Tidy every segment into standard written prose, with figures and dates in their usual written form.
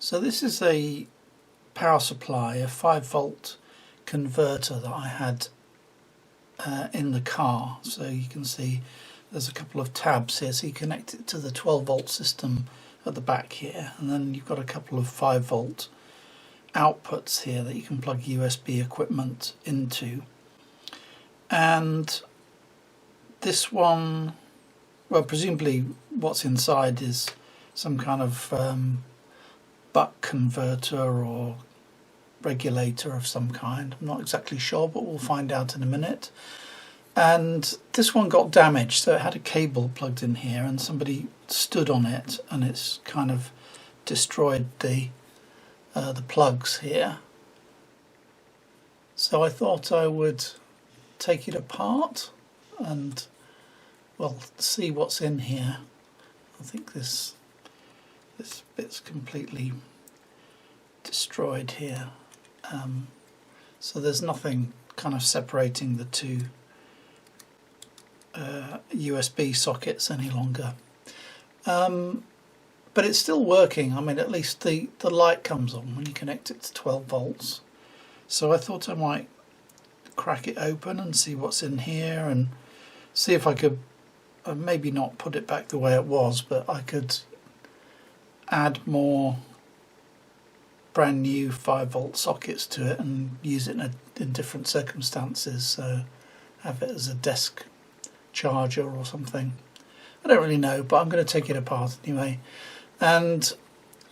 So this is a power supply, a 5-volt converter that I had in the car. So you can see there's a couple of tabs here, so you connect it to the 12-volt system at the back here, and then you've got a couple of 5-volt outputs here that you can plug USB equipment into. And this one, well, presumably what's inside is some kind of buck converter or regulator of some kind. I'm not exactly sure, but we'll find out in a minute. And this one got damaged, so it had a cable plugged in here and somebody stood on it, and it's kind of destroyed the plugs here. So I thought I would take it apart and, well, see what's in here. I think this bit's completely destroyed here. So there's nothing kind of separating the two USB sockets any longer. But it's still working. I mean, at least the light comes on when you connect it to 12 volts. So I thought I might crack it open and see what's in here, and see if I could maybe not put it back the way it was, but I could add more brand new 5-volt sockets to it and use it in different circumstances. So have it as a desk charger or something. I don't really know, but I'm going to take it apart anyway. And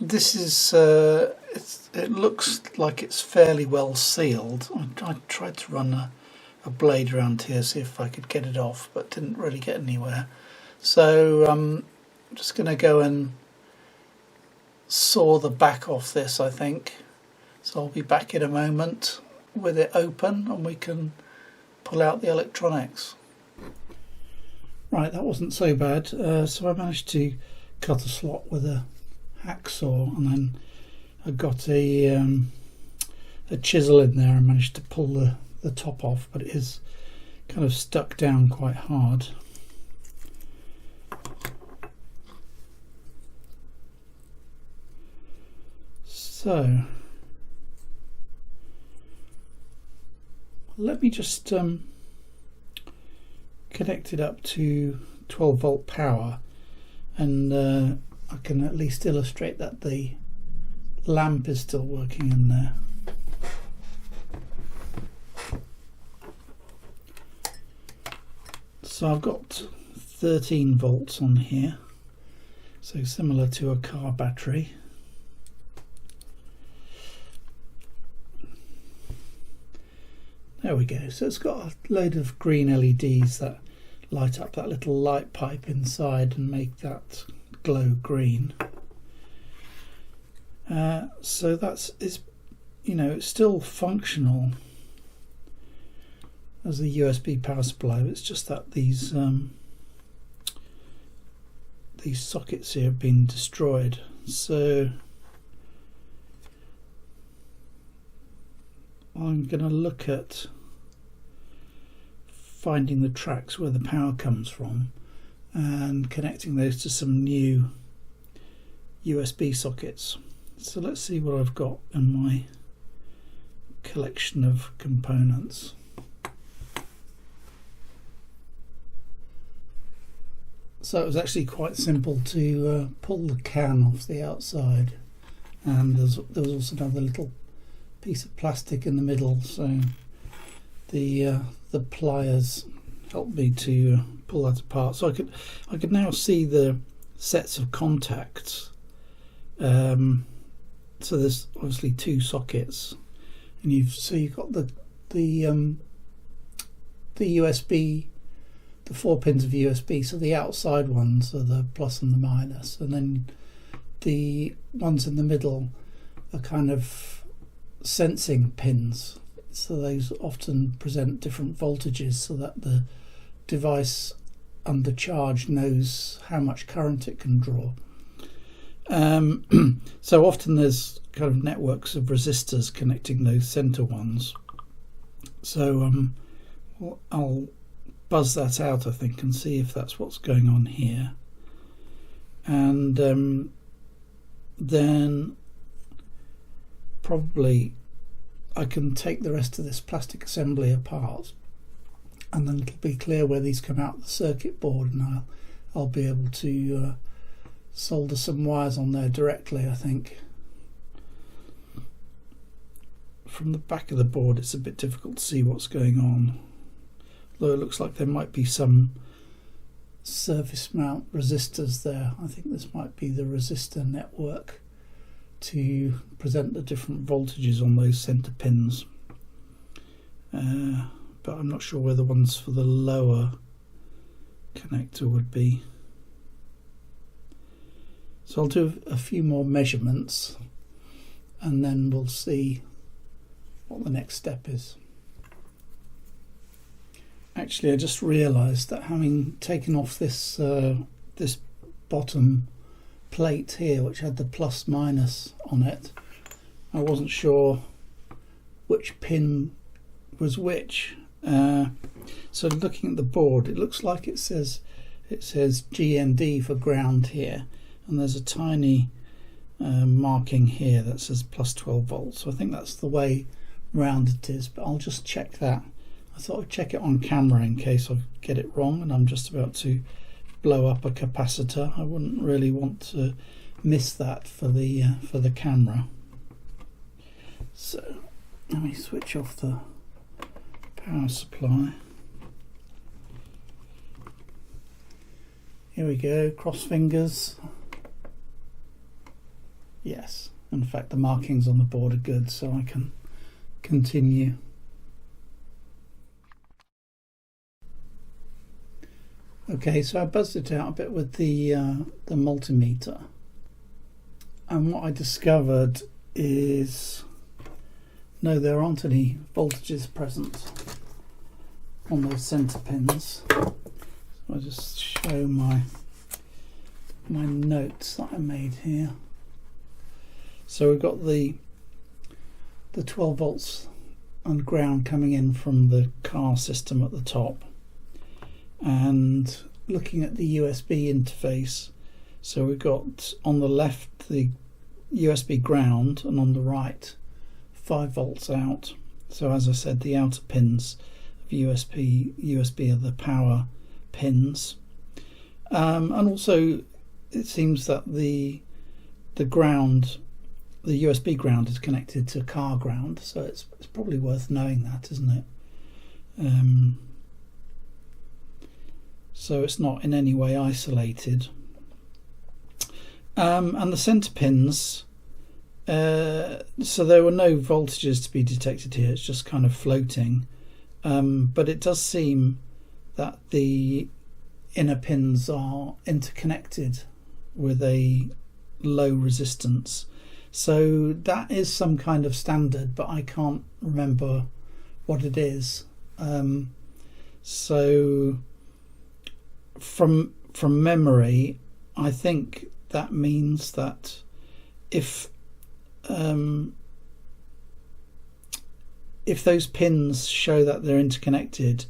this is it looks like it's fairly well sealed. I tried to run a blade around here, see if I could get it off, but didn't really get anywhere. So I'm just going to go and saw the back off this, I think. So I'll be back in a moment with it open and we can pull out the electronics. Right, that wasn't so bad. So I managed to cut a slot with a hacksaw, and then I got a chisel in there and managed to pull the top off, but it is kind of stuck down quite hard. So let me just connect it up to 12-volt power, and I can at least illustrate that the lamp is still working in there. So I've got 13 volts on here, so similar to a car battery. There we go. So it's got a load of green LEDs that light up that little light pipe inside and make that glow green. So it's it's still functional as a USB power supply. It's just that these sockets here have been destroyed. So I'm going to look at finding the tracks where the power comes from and connecting those to some new USB sockets. So let's see what I've got in my collection of components. So it was actually quite simple to pull the can off the outside, and there was also another little piece of plastic in the middle, so the pliers helped me to pull that apart. So I could now see the sets of contacts. So there's obviously two sockets, and you've got the USB, the 4 pins of USB. So the outside ones are the plus and the minus, and then the ones in the middle are kind of sensing pins. So those often present different voltages, so that the device under charge knows how much current it can draw. So often there's kind of networks of resistors connecting those center ones. So I'll buzz that out, I think, and see if that's what's going on here. And then probably I can take the rest of this plastic assembly apart, and then it'll be clear where these come out of the circuit board, and I'll be able to solder some wires on there directly, I think. From the back of the board it's a bit difficult to see what's going on, though it looks like there might be some surface mount resistors there. I think this might be the resistor network to present the different voltages on those centre pins, but I'm not sure where the ones for the lower connector would be. So I'll do a few more measurements and then we'll see what the next step is. Actually, I just realised that having taken off this this bottom plate here, which had the plus minus on it, I wasn't sure which pin was which. So looking at the board, it looks like it says GND for ground here, and there's a tiny marking here that says plus 12 volts. So I think that's the way round it is, but I'll just check that. I thought I'd check it on camera in case I get it wrong and I'm just about to blow up a capacitor. I wouldn't really want to miss that for the camera. So let me switch off the power supply. Here we go, cross fingers. Yes, in fact the markings on the board are good, so I can continue. Okay, so I buzzed it out a bit with the multimeter, and what I discovered is no, there aren't any voltages present on those centre pins. So I'll just show my notes that I made here. So we've got the 12 volts and ground coming in from the car system at the top, and looking at the USB interface, so we've got on the left the USB ground and on the right 5 volts out. So as I said, the outer pins of USB are the power pins, and also it seems that the ground, the USB ground, is connected to car ground, so it's probably worth knowing that, isn't it? So it's not in any way isolated. And the centre pins, so there were no voltages to be detected here, it's just kind of floating, but it does seem that the inner pins are interconnected with a low resistance. So that is some kind of standard, but I can't remember what it is. So from memory, I think that means that if those pins show that they're interconnected,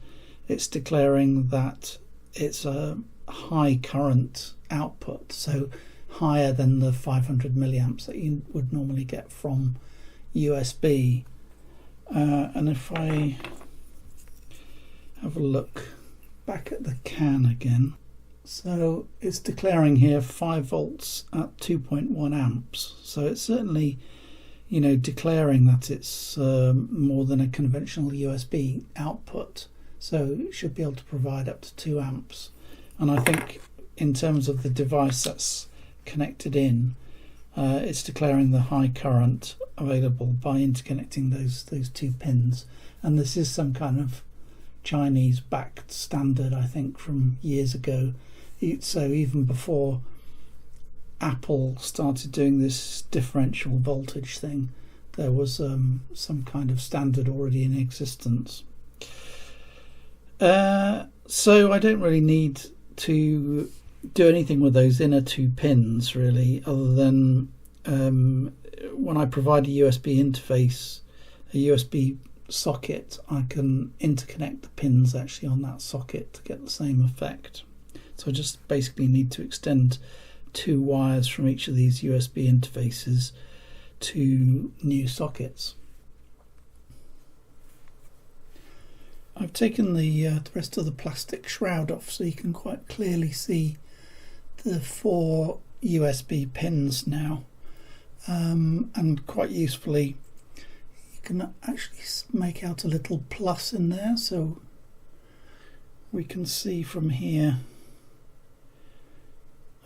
it's declaring that it's a high current output, so higher than the 500 milliamps that you would normally get from USB. And if I have a look back at the can again, so it's declaring here 5 volts at 2.1 amps, so it's certainly, you know, declaring that it's more than a conventional USB output, so it should be able to provide up to 2 amps. And I think in terms of the device that's connected in, it's declaring the high current available by interconnecting those 2 pins. And this is some kind of Chinese backed standard, I think, from years ago. So even before Apple started doing this differential voltage thing, there was some kind of standard already in existence. So I don't really need to do anything with those inner 2 pins really, other than when I provide a USB interface, a USB socket, I can interconnect the pins actually on that socket to get the same effect. So I just basically need to extend 2 wires from each of these USB interfaces two new sockets. I've taken the rest of the plastic shroud off so you can quite clearly see the 4 USB pins now, and quite usefully you can actually make out a little plus in there, so we can see from here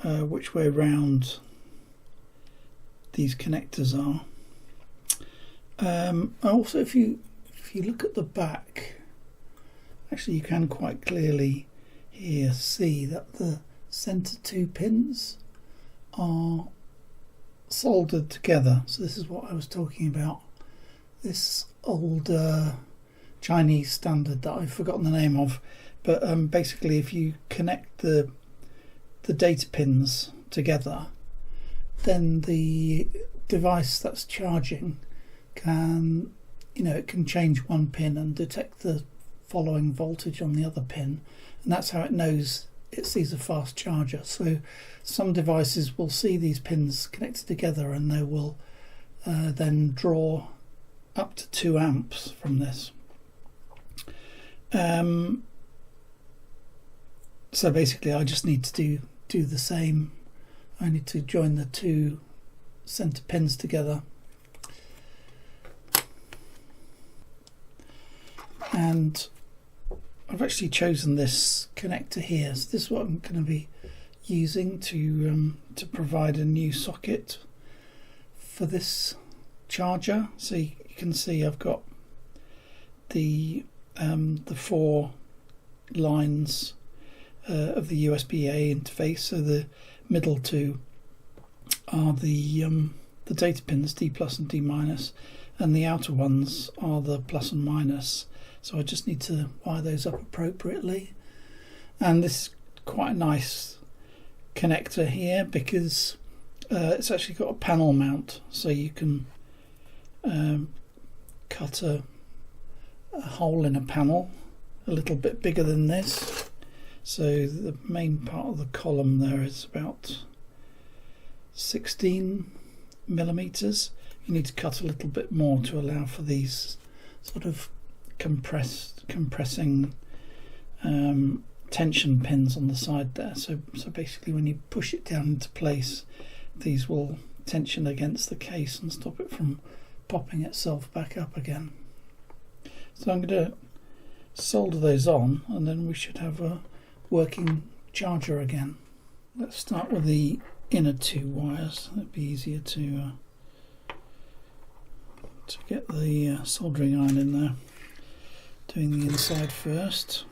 which way round these connectors are. Also, if you look at the back, actually you can quite clearly here see that the center 2 pins are soldered together. So this is what I was talking about, this old Chinese standard that I've forgotten the name of, but basically if you connect the data pins together, then the device that's charging can, it can change one pin and detect the following voltage on the other pin, and that's how it knows it sees a fast charger. So some devices will see these pins connected together and they will then draw up to 2 amps from this. So basically I just need to do the same. I need to join the 2 center pins together, and I've actually chosen this connector here. So this is what I'm going to be using to provide a new socket for this charger. So you can see I've got the 4 lines of the USB-A interface. So the middle 2 are the data pins, D plus and D minus, and the outer ones are the plus and minus. So I just need to wire those up appropriately. And this is quite a nice connector here because it's actually got a panel mount, so you can cut a hole in a panel a little bit bigger than this. So the main part of the column there is about 16 millimeters. You need to cut a little bit more to allow for these sort of compressing tension pins on the side there. So basically when you push it down into place, these will tension against the case and stop it from popping itself back up again. So I'm going to solder those on, and then we should have a working charger again. Let's start with the inner 2 wires. That'd be easier to get the soldering iron in there. Doing the inside first.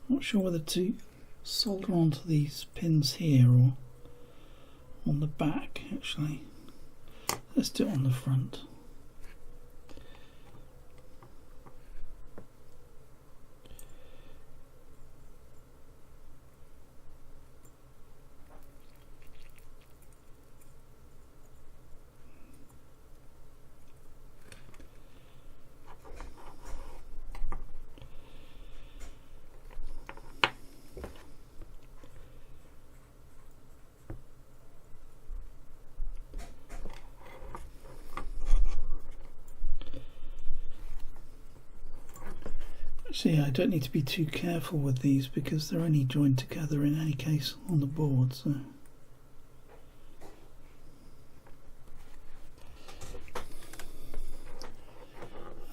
Not sure whether to solder onto these pins here or on the back. Actually, let's do it on the front. See, I don't need to be too careful with these because they're only joined together in any case on the board. So.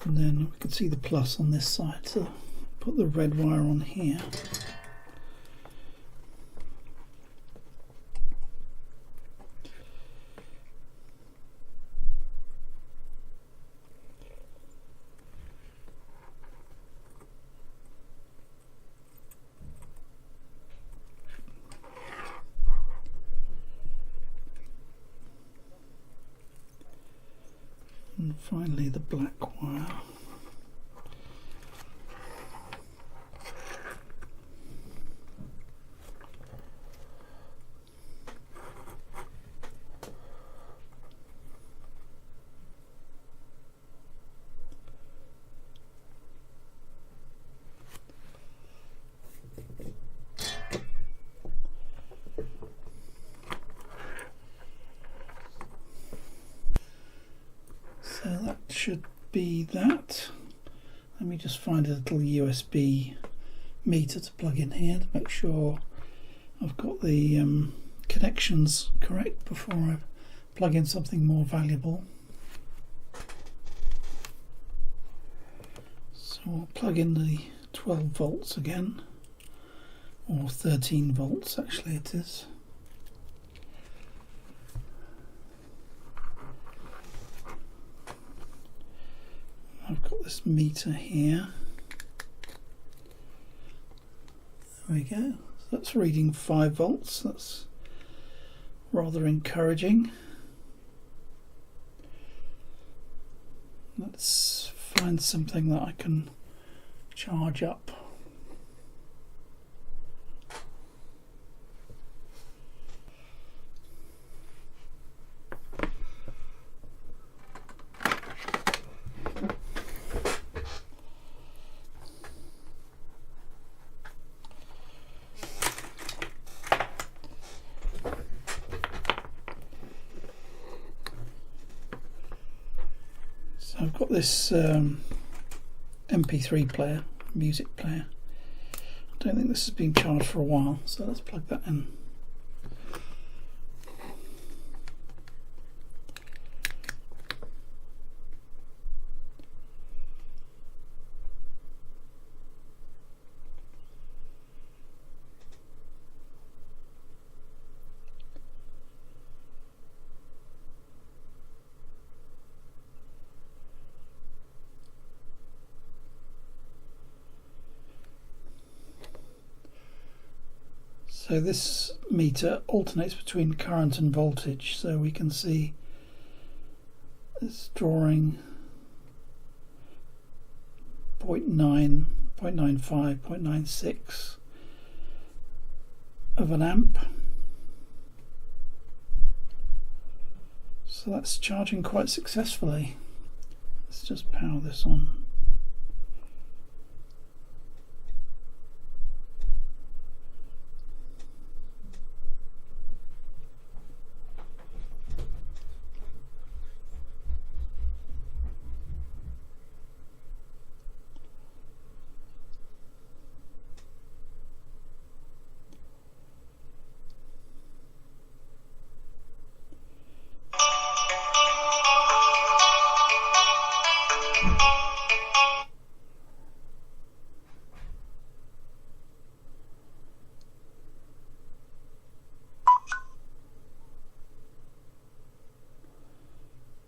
And then we can see the plus on this side, so put the red wire on here. And finally the black wire. should be that. Let me just find a little USB meter to plug in here to make sure I've got the connections correct before I plug in something more valuable. So I'll plug in the 12 volts again, or 13 volts actually it is. I've got this meter here. There we go. So that's reading 5 volts. That's rather encouraging. Let's find something that I can charge up. I've got this MP3 player, music player. I don't think this has been charged for a while, so let's plug that in. So this meter alternates between current and voltage, so we can see it's drawing 0.9, 0.95, 0.96 of an amp. So that's charging quite successfully. Let's just power this on.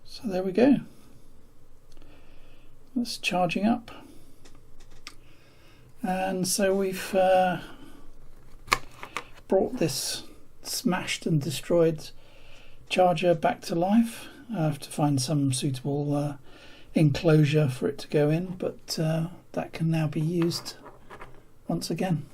So there we go. That's charging up. And so we've brought this smashed and destroyed charger back to life. I have to find some suitable enclosure for it to go in, but that can now be used once again.